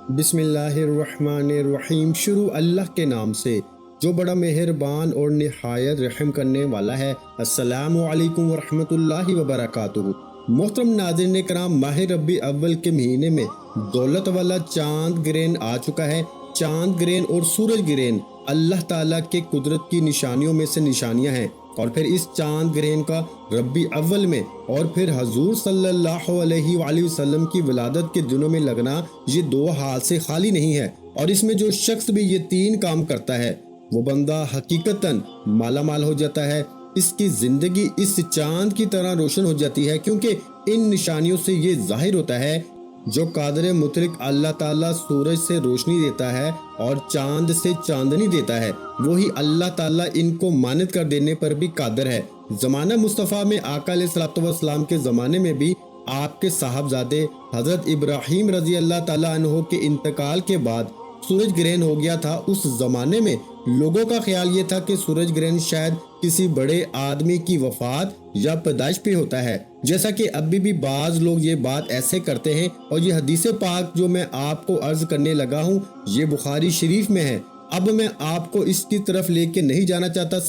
بسم اللہ الرحمن الرحیم۔ شروع اللہ کے نام سے جو بڑا مہربان اور نہایت رحم کرنے والا ہے۔ السلام علیکم ورحمۃ اللہ وبرکاتہ۔ محترم ناظرین کرام، ماہ ربیع اول کے مہینے میں دولت والا چاند گرہن آ چکا ہے۔ چاند گرہن اور سورج گرہن اللہ تعالیٰ کے قدرت کی نشانیوں میں سے نشانیاں ہیں، اور پھر اس چاند گرہن کا ربیع اول میں اور پھر حضور صلی اللہ علیہ وآلہ وسلم کی ولادت کے دنوں میں لگنا، یہ دو حال سے خالی نہیں ہے۔ اور اس میں جو شخص بھی یہ تین کام کرتا ہے وہ بندہ حقیقتاً مالا مال ہو جاتا ہے۔ اس کی زندگی اس چاند کی طرح روشن ہو جاتی ہے، کیونکہ ان نشانیوں سے یہ ظاہر ہوتا ہے جو قادر مطلق اللہ تعالیٰ سورج سے روشنی دیتا ہے اور چاند سے چاندنی دیتا ہے، وہی اللہ تعالیٰ ان کو مانند کر دینے پر بھی قادر ہے۔ زمانہ مصطفیٰ میں آقا علیہ الصلوۃ والسلام کے زمانے میں بھی آپ کے صاحبزادے حضرت ابراہیم رضی اللہ تعالیٰ عنہ کے انتقال کے بعد سورج گرہن ہو گیا تھا۔ اس زمانے میں لوگوں کا خیال یہ تھا کہ سورج گرہن شاید کسی بڑے آدمی کی وفات یا پیدائش پہ ہوتا ہے، جیسا کہ ابھی بھی بعض لوگ یہ بات ایسے کرتے ہیں۔ اور یہ حدیث پاک جو میں آپ کو عرض کرنے لگا ہوں یہ بخاری شریف میں ہے۔ اب میں آپ کو اس کی طرف لے کے نہیں جانا چاہتا،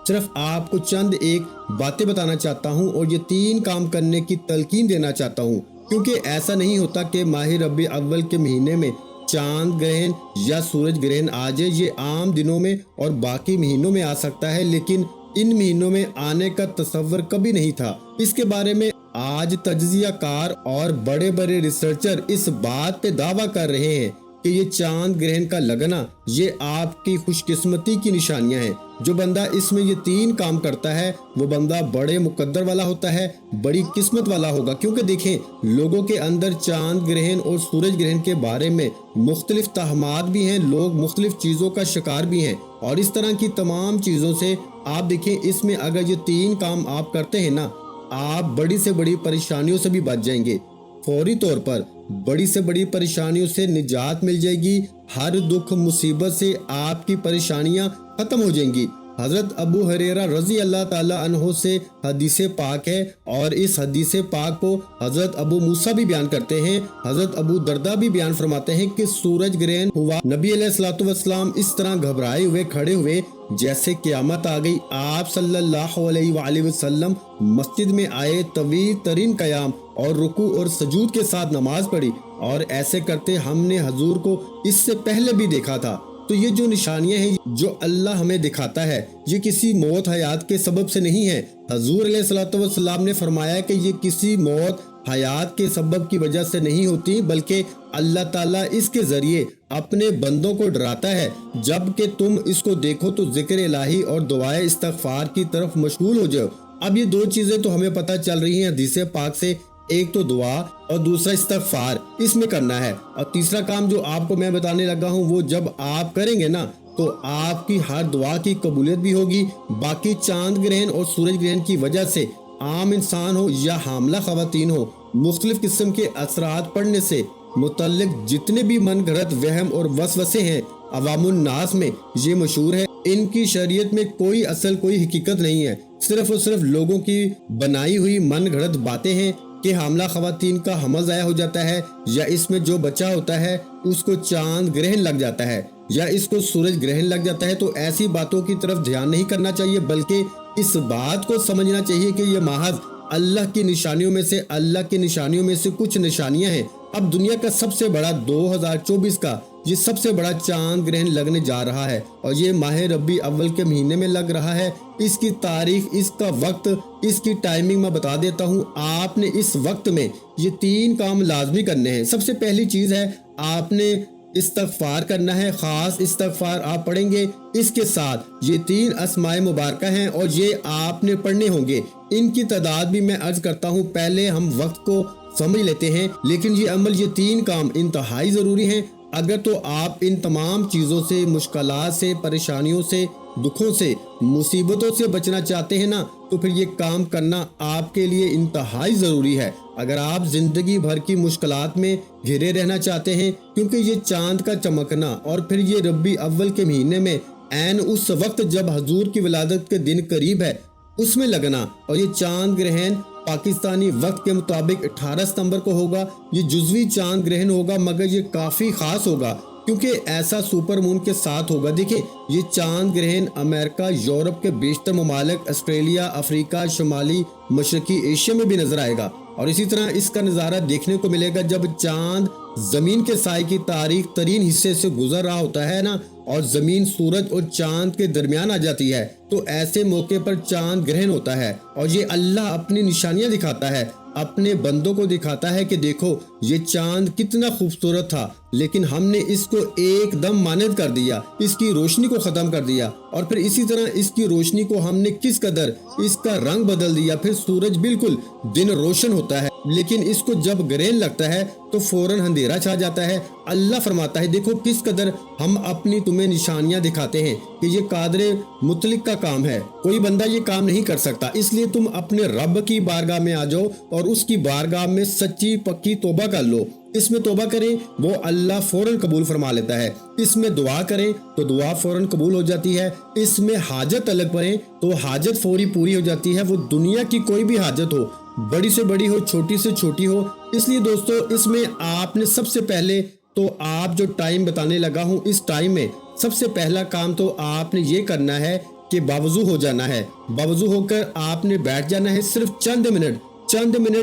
صرف آپ کو چند ایک باتیں بتانا چاہتا ہوں اور یہ تین کام کرنے کی تلقین دینا چاہتا ہوں، کیونکہ ایسا نہیں ہوتا کہ ماہ ربیع اول کے مہینے میں چاند گرہن یا سورج گرہن آ جائے۔ یہ عام دنوں میں اور باقی مہینوں میں آ سکتا ہے، لیکن ان مہینوں میں آنے کا تصور کبھی نہیں تھا۔ اس کے بارے میں آج تجزیہ کار اور بڑے بڑے ریسرچر اس بات پہ دعویٰ کر رہے ہیں کہ یہ چاند گرہن کا لگنا یہ آپ کی خوش قسمتی کی نشانیاں ہیں۔ جو بندہ اس میں یہ تین کام کرتا ہے وہ بندہ بڑے مقدر والا ہوتا ہے، بڑی قسمت والا ہوگا، کیونکہ دیکھیں لوگوں کے اندر چاند گرہن اور سورج گرہن کے بارے میں مختلف توہمات بھی ہیں، لوگ مختلف چیزوں کا شکار بھی ہیں، اور اس طرح کی تمام چیزوں سے آپ دیکھیں اس میں اگر یہ تین کام آپ کرتے ہیں نا، آپ بڑی سے بڑی پریشانیوں سے بھی بچ جائیں گے۔ فوری طور پر بڑی سے بڑی پریشانیوں سے نجات مل جائے گی، ہر دکھ مصیبت سے آپ کی پریشانیاں ختم ہو جائیں گی۔ حضرت ابو ہریرہ رضی اللہ تعالیٰ عنہ سے حدیث پاک ہے، اور اس حدیث پاک کو حضرت ابو موسیٰ بھی بیان کرتے ہیں، حضرت ابو دردہ بھی بیان فرماتے ہیں کہ سورج گرہن ہوا، نبی علیہ الصلوۃ والسلام اس طرح گھبرائے ہوئے کھڑے ہوئے جیسے قیامت آ گئی۔ آپ صلی اللہ علیہ وآلہ وسلم مسجد میں آئے، طویل ترین قیام اور رکوع اور سجود کے ساتھ نماز پڑھی، اور ایسے کرتے ہم نے حضور کو اس سے پہلے بھی دیکھا تھا۔ تو یہ جو نشانیاں ہیں جو اللہ ہمیں دکھاتا ہے یہ کسی موت حیات کے سبب سے نہیں ہے۔ حضور علیہ الصلوۃ والسلام نے فرمایا کہ یہ کسی موت حیات کے سبب کی وجہ سے نہیں ہوتی، بلکہ اللہ تعالیٰ اس کے ذریعے اپنے بندوں کو ڈراتا ہے۔ جب کہ تم اس کو دیکھو تو ذکر الہی اور دعائے استغفار کی طرف مشغول ہو جاؤ۔ اب یہ دو چیزیں تو ہمیں پتہ چل رہی ہیں حدیث پاک سے، ایک تو دعا اور دوسرا استغفار اس میں کرنا ہے، اور تیسرا کام جو آپ کو میں بتانے لگا ہوں وہ جب آپ کریں گے نا تو آپ کی ہر دعا کی قبولیت بھی ہوگی۔ باقی چاند گرہن اور سورج گرہن کی وجہ سے عام انسان ہو یا حاملہ خواتین ہو، مختلف قسم کے اثرات پڑنے سے متعلق جتنے بھی من گھڑت وہم اور وسوسے ہیں عوام الناس میں یہ مشہور ہے، ان کی شریعت میں کوئی اصل کوئی حقیقت نہیں ہے، صرف اور صرف لوگوں کی بنائی ہوئی من گھڑت باتیں ہیں کہ حاملہ خواتین کا حمل ضائع ہو جاتا ہے، یا اس میں جو بچہ ہوتا ہے اس کو چاند گرہن لگ جاتا ہے، یا اس کو سورج گرہن لگ جاتا ہے۔ تو ایسی باتوں کی طرف دھیان نہیں کرنا چاہیے، بلکہ اس بات کو سمجھنا چاہیے کہ یہ محض اللہ کی نشانیوں میں سے کچھ نشانیاں ہیں۔ اب دنیا کا سب سے بڑا 2024 کا یہ سب سے بڑا چاند گرہن لگنے جا رہا ہے، اور یہ ماہ ربیع اول کے مہینے میں لگ رہا ہے۔ اس کی تاریخ، اس کا وقت، اس کی ٹائمنگ میں بتا دیتا ہوں۔ آپ نے اس وقت میں یہ تین کام لازمی کرنے ہیں۔ سب سے پہلی چیز ہے آپ نے استغفار کرنا ہے، خاص استغفار آپ پڑھیں گے، اس کے ساتھ یہ تین اسماء مبارکہ ہیں اور یہ آپ نے پڑھنے ہوں گے۔ ان کی تعداد بھی میں عرض کرتا ہوں، پہلے ہم وقت کو سمجھ لیتے ہیں، لیکن یہ عمل، یہ تین کام انتہائی ضروری ہیں۔ اگر تو آپ ان تمام چیزوں سے، مشکلات سے، پریشانیوں سے، دکھوں سے، مصیبتوں سے بچنا چاہتے ہیں نا، تو پھر یہ کام کرنا آپ کے لیے انتہائی ضروری ہے۔ اگر آپ زندگی بھر کی مشکلات میں گھرے رہنا چاہتے ہیں، کیونکہ یہ چاند کا چمکنا اور پھر یہ ربیع اول کے مہینے میں عین اس وقت جب حضور کی ولادت کے دن قریب ہے اس میں لگنا، اور یہ چاند گرہن पाकिस्तानी वक्त के मुताबिक 18 सितंबर को होगा। ये जुज़वी चांद ग्रहण होगा, मगर ये काफ़ी ख़ास होगा क्योंकि ऐसा सुपर मून के साथ होगा। देखिए, ये चांद ग्रहण अमेरिका, यूरोप के बेशतर ममालिक, ऑस्ट्रेलिया, अफ्रीका, शुमाली मशरकी एशिया में भी नजर आएगा। और इसी तरह इसका नज़ारा देखने को मिलेगा जब चांद ज़मीन के साए की तारीख तरीन हिस्से से गुजर रहा होता है ना, और ज़मीन सूरज और चांद के दरमियान आ जाती है, तो ऐसे मौके पर चांद ग्रहण होता है। और ये अल्लाह अपनी निशानियां दिखाता है, अपने बंदों को दिखाता है कि देखो ये चांद कितना खूबसूरत था, लेकिन हमने इसको एकदम मानद कर दिया, इसकी रोशनी को ख़त्म कर दिया। और फिर इसी तरह इसकी रोशनी को हमने किस कदर इसका रंग बदल दिया। फिर सूरज बिल्कुल दिन रोशन होता है, लेकिन इसको जब ग्रहण लगता है तो फौरन अंधेरा छा जाता है। अल्लाह फरमाता है देखो किस कदर हम अपनी तुम्हें निशानियां दिखाते हैं कि ये कादरे मुतलिक का काम है, कोई बंदा ये काम नहीं कर सकता। इसलिए तुम अपने रब की बारगाह में आ जाओ और उसकी बारगाह में सच्ची पक्की तौबा कर लो। इसमें तौबा करें, वो अल्लाह फौरन कबूल फरमा लेता है। इसमें दुआ करें तो दुआ फौरन कबूल हो जाती है। इसमें हाजत अलग पड़े तो हाजत फौरी पूरी हो जाती है। वो दुनिया की कोई भी हाजत हो, बड़ी से बड़ी हो, छोटी से छोटी हो। इसलिए दोस्तों, इसमें आपने सबसे पहले तो आप जो टाइम बताने लगा हूँ, इस टाइम में सबसे पहला काम तो आपने ये करना है कि बावजू हो जाना है। बावजू होकर आपने बैठ जाना है। सिर्फ चंद मिनट,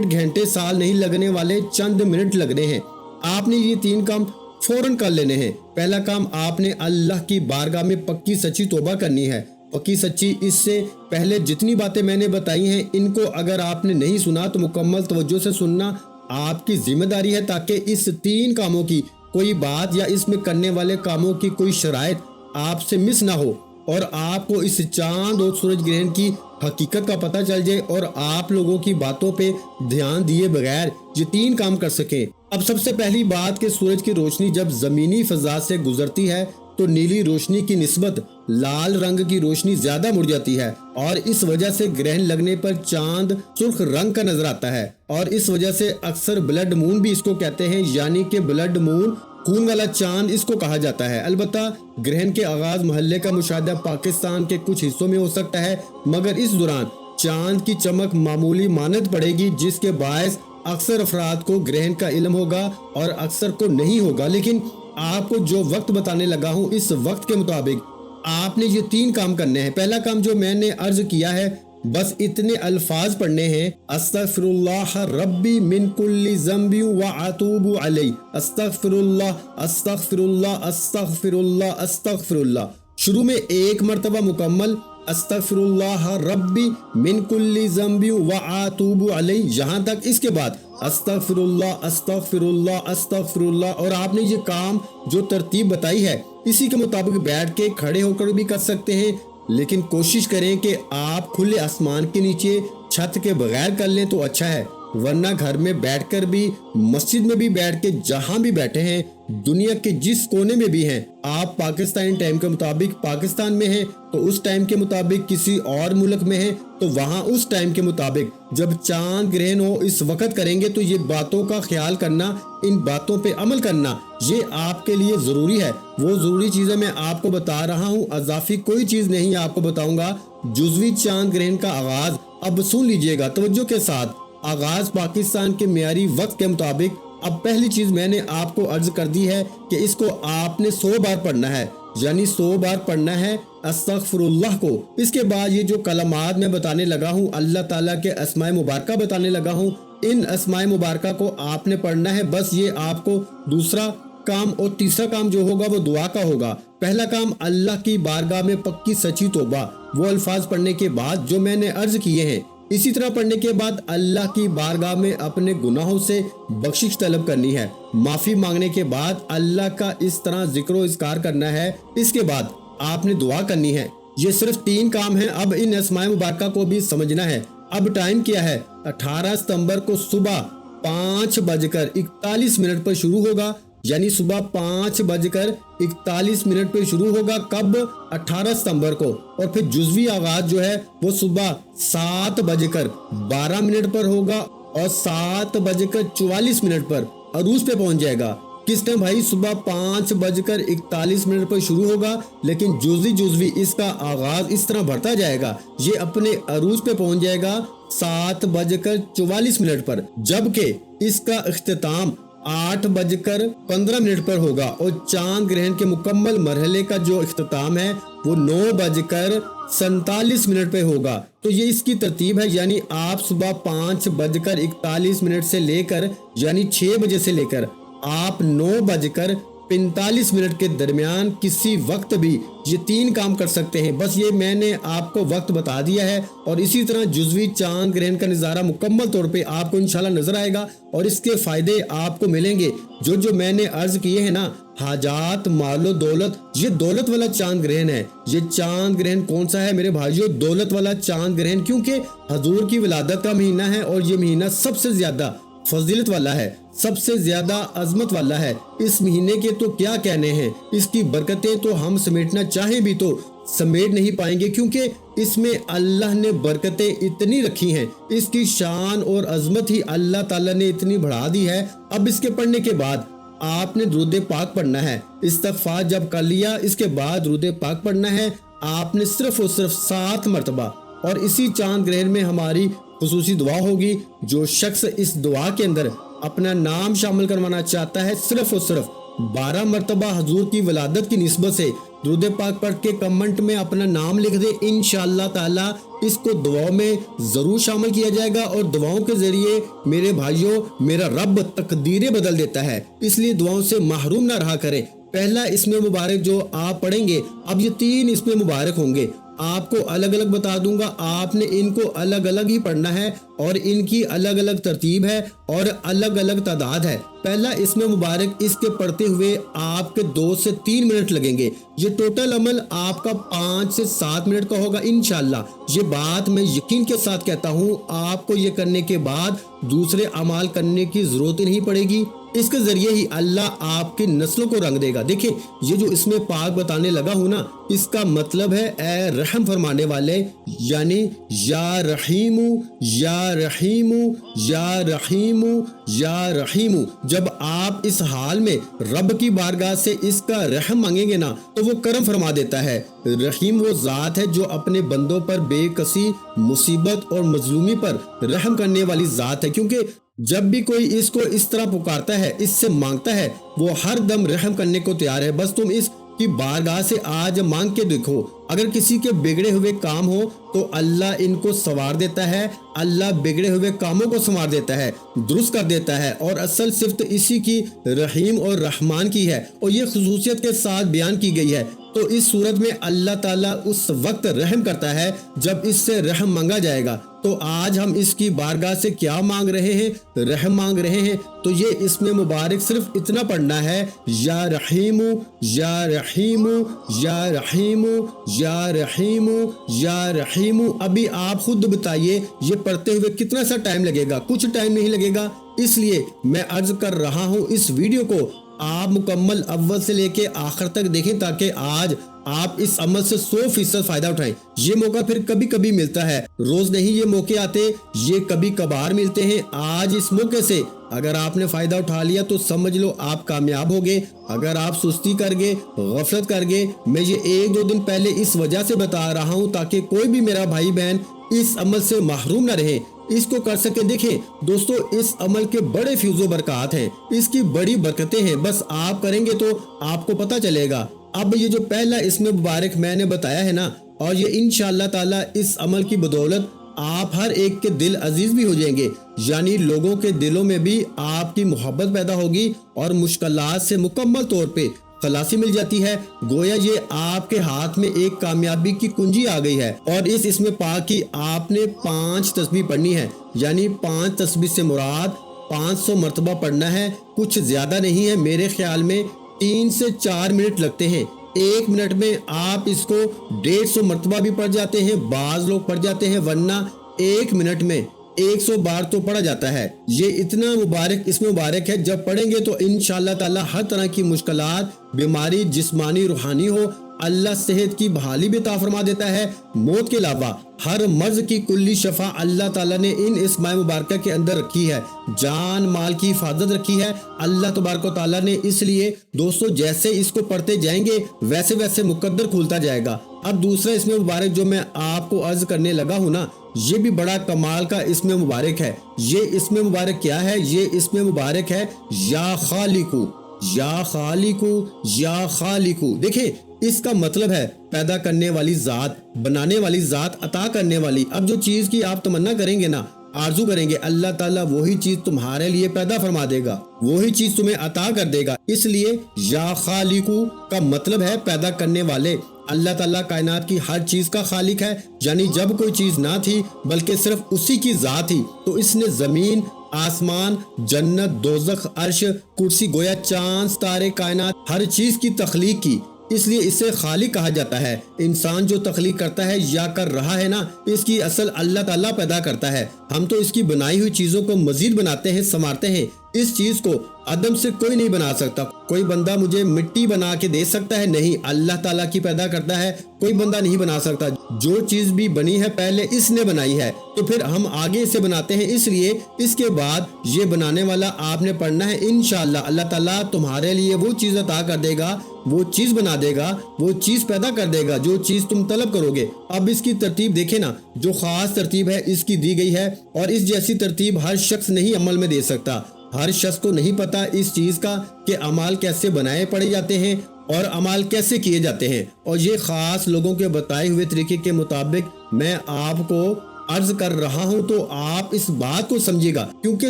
घंटे साल नहीं लगने वाले, चंद मिनट लगने हैं। आपने ये 3 काम फौरन कर लेने हैं। पहला काम, आपने अल्लाह की बारगाह में पक्की सच्ची तौबा करनी है। पक्की सच्ची, इससे पहले जितनी बातें मैंने बताई हैं, इनको अगर आपने नहीं सुना तो मुकम्मल तवज्जो से सुनना आपकी जिम्मेदारी है, ताकि इस 3 कामों की कोई बात या इसमें करने वाले कामों की कोई शराइत आपसे मिस ना हो और आपको इस चांद और सूरज ग्रहण की हकीकत का पता चल जाए और आप लोगों की बातों पे ध्यान दिए बगैर ये 3 काम कर सकें। अब सबसे पहली बात कि सूरज की रोशनी जब जमीनी फजा से गुजरती है तो नीली रोशनी की निस्बत लाल रंग की रोशनी ज्यादा मुड़ जाती है, और इस वजह से ग्रहण लगने पर चांद सुर्ख रंग का नजर आता है। और इस वजह से अक्सर ब्लड मून भी इसको कहते हैं, यानी कि ब्लड मून, खून वाला चांद इसको कहा जाता है। अलबत्ता ग्रहण के आगाज महल्ले का मुशाहिदा पाकिस्तान के कुछ हिस्सों में हो सकता है, मगर इस दौरान चांद की चमक मामूली मानद पड़ेगी, जिसके बायस अक्सर अफराद को ग्रहण का इल्म होगा और अक्सर को नहीं होगा। लेकिन आपको जो वक्त बताने लगा हूँ, इस वक्त के मुताबिक आपने ये 3 काम करने हैं। पहला काम जो मैंने अर्ज किया है, बस इतने अल्फाज पढ़ने हैं, अस्तगफिरुल्लाह रब्बी मिन कुल्ली ज़ंबि व अतूबु अलैहि, अस्तगफिरुल्लाह अस्तगफिरुल्लाह अस्तगफिरुल्लाह अस्तगफिरुल्लाह। शुरू में 1 मरतबा मुकम्मल अस्तगफिरुल्लाह रब्बी मिन कुल्ली ज़ंबि व अतूबु अलैहि, यहाँ तक। इसके बाद अस्तगफिरुल्लाह अस्तगफिरुल्लाह अस्तगफिरुल्लाह। और आपने ये काम जो तरतीब बताई है, इसी के मुताबिक बैठ के खड़े होकर भी कर सकते हैं, लेकिन कोशिश करें कि आप खुले आसमान के नीचे छत के बगैर कर लें तो अच्छा है, वरना घर में बैठकर भी, मस्जिद में भी बैठ के, जहां भी बैठे हैं, दुनिया के जिस कोने में भी हैं, आप पाकिस्तानी टाइम के मुताबिक पाकिस्तान में हैं तो उस टाइम के मुताबिक किसी और मुल्क में हैं तो वहां उस टाइम के मुताबिक जब चांद ग्रहण हो इस वक्त करेंगे। तो ये बातों का ख्याल करना, इन बातों पे अमल करना, ये आपके लिए जरूरी है। वो जरूरी चीजें मैं आपको बता रहा हूँ, अजाफी कोई चीज नहीं आपको बताऊंगा। जुज़वी चांद ग्रहण का आगाज अब सुन लीजिएगा तवज्जो के साथ। आगाज पाकिस्तान के मियारी वक्त के मुताबिक। अब पहली चीज मैंने आपको अर्ज कर दी है कि इसको आपने 100 बार पढ़ना है, यानी 100 बार पढ़ना है अस्तगफिरुल्लाह को। इसके बाद ये जो कलमात मैं बताने लगा हूँ, अल्लाह ताला के अस्माए मुबारका बताने लगा हूँ, इन अस्माए मुबारका को आपने पढ़ना है। बस ये आपको दूसरा काम और तीसरा काम जो होगा वो दुआ का होगा। पहला काम अल्लाह की बारगाह में पक्की सच्ची तौबा, वो अल्फाज पढ़ने के बाद जो मैंने अर्ज किए हैं। इसी तरह पढ़ने के बाद अल्लाह की बारगाह में अपने गुनाहों से बख्शिश तलब करनी है। माफी मांगने के बाद अल्लाह का इस तरह जिक्र इज़कार करना है। इसके बाद आपने दुआ करनी है। ये सिर्फ 3 काम हैं। अब इन अस्माए मुबारका को भी समझना है। अब टाइम क्या है? 18 सितंबर को सुबह 5:41 पर शुरू होगा, यानी सुबह 5:41 पे शुरू होगा। कब? 18 सितंबर को। और फिर जुज़वी आगाज जो है वो सुबह 7:12 पर होगा और 7:44 पर अरूज पे पहुंच जाएगा। किस टाइम भाई? सुबह 5:41 पर शुरू होगा, लेकिन जुज़वी इसका आगाज इस तरह बढ़ता जाएगा। ये अपने अरूज पे पहुंच जाएगा 7:44 पर, जबकि इसका इख्तिताम 8:15 पर होगा और चांद ग्रहण के मुकम्मल मरहले का जो इख्तिताम है वो 9:47 पे होगा। तो ये इसकी तरतीब है, यानी आप सुबह 5:41 से लेकर यानी 6 बजे से लेकर आप 9:45 के दरमियान किसी वक्त भी ये 3 काम कर सकते हैं। बस ये मैंने आपको वक्त बता दिया है और इसी तरह जुज़वी चांद ग्रहण का नज़ारा मुकम्मल तौर पे आपको इंशाल्लाह नजर आएगा और इसके फायदे आपको मिलेंगे। जो मैंने अर्ज किए हैं ना, हाजात, मालो, दौलत, ये दौलत वाला चांद ग्रहण है। ये चांद ग्रहण कौन सा है मेरे भाइयों? दौलत वाला चांद ग्रहण, क्योंकि हजूर की विलादत का महीना है और ये महीना सबसे ज्यादा फजीलत वाला है, सबसे ज्यादा अजमत वाला है। इस महीने के तो क्या कहने हैं, इसकी बरकतें तो हम समेटना चाहें भी तो समेट नहीं पाएंगे, क्योंकि इसमें अल्लाह ने बरकतें इतनी रखी हैं, इसकी शान और अजमत ही अल्लाह ताला ने इतनी बढ़ा दी है। अब इसके पढ़ने के बाद आपने दुरूद पाक पढ़ना है। इस्तग़फ़ार जब कर लिया, इसके बाद दुरूद पाक पढ़ना है आपने सिर्फ और सिर्फ 7 मरतबा। और इसी चांद ग्रहण में हमारी खुसूसी दुआ होगी। जो शख्स इस दुआ के अंदर अपना नाम शामिल करवाना चाहता है, सिर्फ और सिर्फ 12 मरतबा हजूर की विलादत की निस्बत से दुरूद पाक पढ़ के कमेंट में अपना नाम लिख दे, इंशाअल्लाह ताला इसको दुआओं में जरूर शामिल किया जाएगा। और दुआओं के जरिए मेरे भाइयों, मेरा रब तकदीरें बदल देता है, इसलिए दुआओं से महरूम ना रहा करें। पहला इसमें मुबारक जो आप पढ़ेंगे, अब ये 3 इसमें मुबारक होंगे, आपको अलग अलग बता दूंगा, आपने इनको अलग अलग ही पढ़ना है और इनकी अलग अलग तरतीब है और अलग अलग तादाद है। पहला इसमें मुबारक, इसके पढ़ते हुए आपके 2 से 3 मिनट लगेंगे। ये टोटल अमल आपका 5 से 7 मिनट का होगा इंशाअल्लाह। ये बात मैं यकीन के साथ कहता हूँ, आपको ये करने के बाद दूसरे अमाल करने की जरूरत नहीं पड़ेगी। इसके जरिए ही अल्लाह आपकी नस्लों को रंग देगा। देखिए, ये जो इसमें पाक बताने लगा हूँ ना, इसका मतलब है ए रहम फरमाने वाले, यानी या रहीमू या रहीमू या रहीमू या रहीमू। जब आप इस हाल में रब की बारगाह से इसका रहम मांगेंगे ना, तो वो करम फरमा देता है। रहीम वो जात है जो अपने बंदों पर बेकसी, मुसीबत और मजलूमी पर रहम करने वाली जात है, क्योंकि जब भी कोई इसको इस तरह पुकारता है, इससे मांगता है, वो हर दम रहम करने को तैयार है। बस तुम इसकी बारगाह से आज मांग के देखो। अगर किसी के बिगड़े हुए काम हो तो अल्लाह इनको संवार देता है, अल्लाह बिगड़े हुए कामों को संवार देता है, दुरुस्त कर देता है। और असल सिफ्त इसी की रहीम और रहमान की है और ये खुसूसियत के साथ बयान की गई है। तो इस सूरत में अल्लाह ताला उस वक्त रहम करता है जब इससे रहम मांगा जाएगा। तो आज हम इसकी बारगाह से क्या मांग रहे हैं? रहम मांग रहे हैं। तो ये इसमें मुबारक सिर्फ इतना पढ़ना है, या रहीमू या रहीमू या रहीमू या रहीमू या रहीमू। अभी आप खुद बताइए ये पढ़ते हुए कितना सा टाइम लगेगा? कुछ टाइम नहीं लगेगा। इसलिए मैं अर्ज कर रहा हूँ, इस वीडियो को आप मुकम्मल अव्वल से लेके आखिर तक देखें, ताकि आज आप इस अमल से 100% फायदा उठाएं। ये मौका फिर कभी कभी मिलता है, रोज नहीं ये मौके आते, ये कभी कभार मिलते हैं। आज इस मौके से अगर आपने फायदा उठा लिया तो समझ लो आप कामयाब हो गए। अगर आप सुस्ती कर गए, गफलत कर गए, मैं ये 1-2 दिन पहले इस वजह से बता रहा हूँ ताकि कोई भी मेरा भाई बहन इस अमल से महरूम न रहे, इसको कर सके। देखें दोस्तों, इस अमल के बड़े फ्यूज़ो बरकत हैं, इसकी बड़ी बरकतें हैं। बस आप करेंगे तो आपको पता चलेगा। अब ये जो पहला इसमें मुबारक मैंने बताया है ना, और ये इंशाअल्लाह ताला इस अमल की बदौलत आप हर एक के दिल अजीज भी हो जाएंगे, यानी लोगों के दिलों में भी आपकी मोहब्बत पैदा होगी और मुश्किलात से मुकम्मल तौर पे खलासी मिल जाती है। गोया ये आपके हाथ में एक कामयाबी की कुंजी आ गई है। और इसमें पाक की आपने 5 तस्बीह पढ़नी है, यानी 5 तस्बीह से मुराद 500 मरतबा पढ़ना है। कुछ ज्यादा नहीं है, मेरे ख्याल में 3 से 4 मिनट लगते हैं। 1 मिनट में आप इसको 150 मरतबा भी पढ़ जाते हैं, बाज लोग पढ़ जाते हैं, वरना 1 मिनट में 100 बार तो पढ़ा जाता है। ये इतना मुबारक इसमें मुबारक है, जब पढ़ेंगे तो इंशाअल्लाह ताला हर तरह की मुश्किलात, बीमारी जिस्मानी रूहानी हो, अल्लाह सेहत की बहाली भी अता फरमा देता है। मौत के अलावा हर मर्ज की कुल्ली शफा अल्लाह ताला ने इन इस माह मुबारक के अंदर रखी है। जान माल की हिफाजत रखी है अल्लाह तबारक व तआला ने। इसलिए दोस्तों, जैसे इसको पढ़ते जाएंगे वैसे वैसे मुकद्दर खुलता जाएगा। अब दूसरा इसमें मुबारक जो मैं आपको अर्ज करने लगा हूँ ना, یہ بھی بڑا کمال کا اسم مبارک ہے۔ یہ اسم مبارک کیا ہے؟ یہ اسم مبارک ہے یا خالقو، یا خالقو، یا خالقو۔ دیکھیں اس کا مطلب ہے پیدا کرنے والی ذات، بنانے والی ذات، عطا کرنے والی۔ اب جو چیز کی آپ تمنا کریں گے نا، آرزو کریں گے، اللہ تعالیٰ وہی چیز تمہارے لیے پیدا فرما دے گا، وہی چیز تمہیں عطا کر دے گا۔ اس لیے یا خالقو کا مطلب ہے پیدا کرنے والے۔ اللہ تعالیٰ کائنات کی ہر چیز کا خالق ہے، یعنی جب کوئی چیز نہ تھی بلکہ صرف اسی کی ذات تھی، تو اس نے زمین، آسمان، جنت، دوزخ، عرش، کرسی، گویا چاند، ستارے، کائنات، ہر چیز کی تخلیق کی۔ اس لیے اسے خالق کہا جاتا ہے۔ انسان جو تخلیق کرتا ہے یا کر رہا ہے نا، اس کی اصل اللہ تعالیٰ پیدا کرتا ہے۔ ہم تو اس کی بنائی ہوئی چیزوں کو مزید بناتے ہیں، سنوارتے ہیں۔ اس چیز کو عدم سے کوئی نہیں بنا سکتا۔ کوئی بندہ مجھے مٹی بنا کے دے سکتا ہے؟ نہیں، اللہ تعالیٰ کی پیدا کرتا ہے، کوئی بندہ نہیں بنا سکتا۔ جو چیز بھی بنی ہے پہلے اس نے بنائی ہے، تو پھر ہم آگے اسے بناتے ہیں۔ اس لیے اس کے بعد یہ بنانے والا آپ نے پڑھنا ہے انشاءاللہ اللہ تعالیٰ تمہارے لیے وہ چیز عطا کر دے گا، وہ چیز بنا دے گا، وہ چیز پیدا کر دے گا جو چیز تم طلب کرو گے۔ اب اس کی ترتیب دیکھیں نا، جو خاص ترتیب ہے اس کی دی گئی ہے، اور اس جیسی ترتیب ہر شخص نہیں عمل میں دے سکتا۔ ہر شخص کو نہیں پتا اس چیز کا کہ اعمال کیسے بنائے پڑے جاتے ہیں اور اعمال کیسے کیے جاتے ہیں، اور یہ خاص لوگوں کے بتائے ہوئے طریقے کے مطابق میں آپ کو عرض کر رہا ہوں، تو آپ اس بات کو سمجھے گا، کیونکہ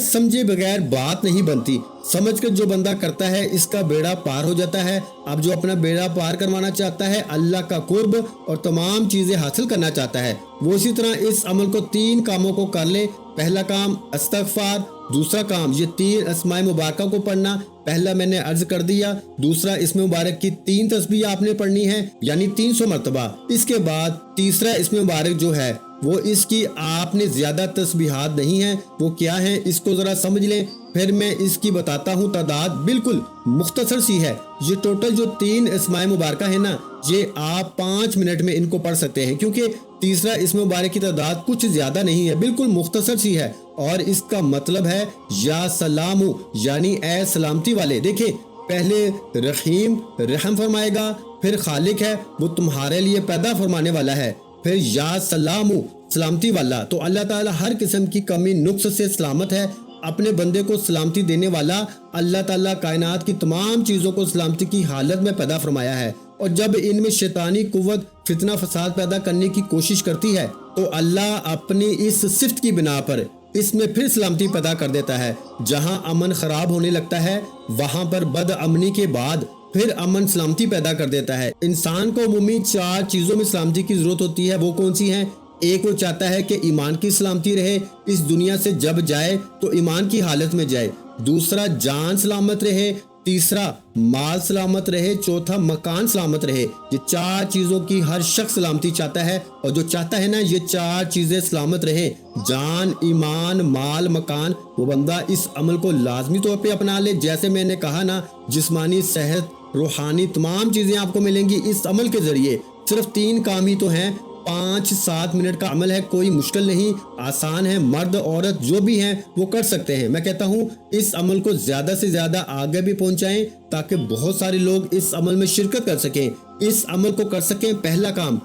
سمجھے بغیر بات نہیں بنتی۔ سمجھ کر جو بندہ کرتا ہے اس کا بیڑا پار ہو جاتا ہے۔ اب جو اپنا بیڑا پار کروانا چاہتا ہے، اللہ کا قرب اور تمام چیزیں حاصل کرنا چاہتا ہے، وہ اسی طرح اس عمل کو 3 کاموں کو کر لے۔ پہلا کام استغفار، دوسرا کام یہ 3 اسماء مبارکہ کو پڑھنا، پہلا میں نے عرض کر دیا، دوسرا اسم مبارک کی 3 تسبیح آپ نے پڑھنی ہے یعنی 300 مرتبہ۔ اس کے بعد تیسرا اسم مبارک جو ہے وہ اس کی آپ نے زیادہ تسبیحات نہیں ہیں، وہ کیا ہیں اس کو ذرا سمجھ لیں، پھر میں اس کی بتاتا ہوں۔ تعداد بالکل مختصر سی ہے۔ یہ ٹوٹل جو 3 اسماء مبارکہ ہیں نا، یہ آپ 5 منٹ میں ان کو پڑھ سکتے ہیں، کیونکہ تیسرا اسم مبارک کی تعداد کچھ زیادہ نہیں ہے، بالکل مختصر سی ہے، اور اس کا مطلب ہے یا سلامو، یعنی اے سلامتی والے۔ دیکھیں پہلے رحیم رحم فرمائے گا، پھر خالق ہے وہ تمہارے لیے پیدا فرمانے والا ہے، پھر یا سلامو سلامتی والا۔ تو اللہ تعالیٰ ہر قسم کی کمی نقص سے سلامت ہے، اپنے بندے کو سلامتی دینے والا اللہ تعالیٰ کائنات کی تمام چیزوں کو سلامتی کی حالت میں پیدا فرمایا ہے، اور جب ان میں شیطانی قوت فتنہ فساد پیدا کرنے کی کوشش کرتی ہے تو اللہ اپنی اس صفت کی بنا پر اس میں پھر سلامتی پیدا کر دیتا ہے۔ جہاں امن خراب ہونے لگتا ہے وہاں پر بد امنی کے بعد پھر امن سلامتی پیدا کر دیتا ہے۔ انسان کو عمومی 4 چیزوں میں سلامتی کی ضرورت ہوتی ہے، وہ کون سی ہیں؟ ایک وہ چاہتا ہے کہ ایمان کی سلامتی رہے، اس دنیا سے جب جائے تو ایمان کی حالت میں جائے، دوسرا جان سلامت رہے، تیسرا مال سلامت رہے، چوتھا مکان سلامت رہے۔ یہ 4 چیزوں کی ہر شخص سلامتی چاہتا ہے، اور جو چاہتا ہے نا یہ 4 چیزیں سلامت رہیں، جان، ایمان، مال، مکان، وہ بندہ اس عمل کو لازمی طور پہ اپنا لے۔ جیسے میں نے کہا نا، جسمانی صحت، روحانی تمام چیزیں آپ کو ملیں گی اس عمل کے ذریعے۔ صرف 3 کام ہی تو ہیں، 5-7 منٹ کا عمل ہے، کوئی مشکل نہیں، آسان ہے، مرد عورت جو بھی ہیں وہ کر سکتے ہیں۔ میں کہتا ہوں اس عمل کو زیادہ سے زیادہ آگے بھی پہنچائیں تاکہ بہت سارے لوگ اس عمل میں شرکت کر سکیں، اس عمل کو کر سکیں۔ پہلا کام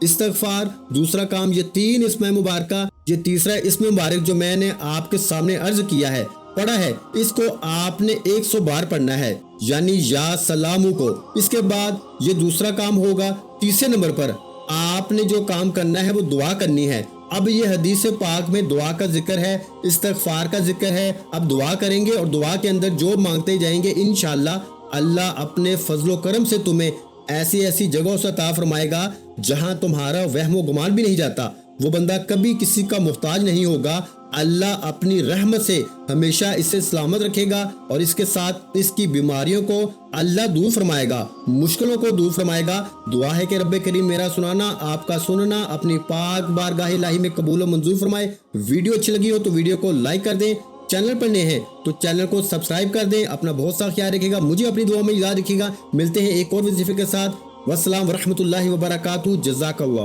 استغفار، دوسرا کام یہ 3 اسماء مبارکہ، یہ تیسرا اسم مبارک جو میں نے آپ کے سامنے عرض کیا ہے، پڑھا ہے، اس کو آپ نے 100 بار پڑھنا ہے، یعنی یا سلامو کو۔ اس کے بعد یہ دوسرا کام ہوگا، تیسرے نمبر پر آپ نے جو کام کرنا ہے وہ دعا کرنی ہے۔ اب یہ حدیث پاک میں دعا کا ذکر ہے، استغفار کا ذکر ہے، اب دعا کریں گے اور دعا کے اندر جو مانگتے جائیں گے انشاءاللہ اللہ اپنے فضل و کرم سے تمہیں ایسی ایسی جگہوں سے عطا فرمائے گا جہاں تمہارا وہم و گمان بھی نہیں جاتا۔ وہ بندہ کبھی کسی کا محتاج نہیں ہوگا، اللہ اپنی رحمت سے ہمیشہ اسے سلامت رکھے گا، اور اس کے ساتھ اس کی بیماریوں کو اللہ دور فرمائے گا، مشکلوں کو دور فرمائے گا۔ دعا ہے کہ رب کریم میرا سنانا، آپ کا سننا اپنی پاک بارگاہ الہی میں قبول و منظور فرمائے۔ ویڈیو اچھی لگی ہو تو ویڈیو کو لائک کر دیں، چینل پر نئے ہیں تو چینل کو سبسکرائب کر دیں۔ اپنا بہت سا خیال رکھے گا، مجھے اپنی دعا میں یاد رکھے گا۔ ملتے ہیں ایک اور وظیفے کے ساتھ۔ والسلام ورحمۃ اللہ وبرکاتہ۔ جزاک اللہ۔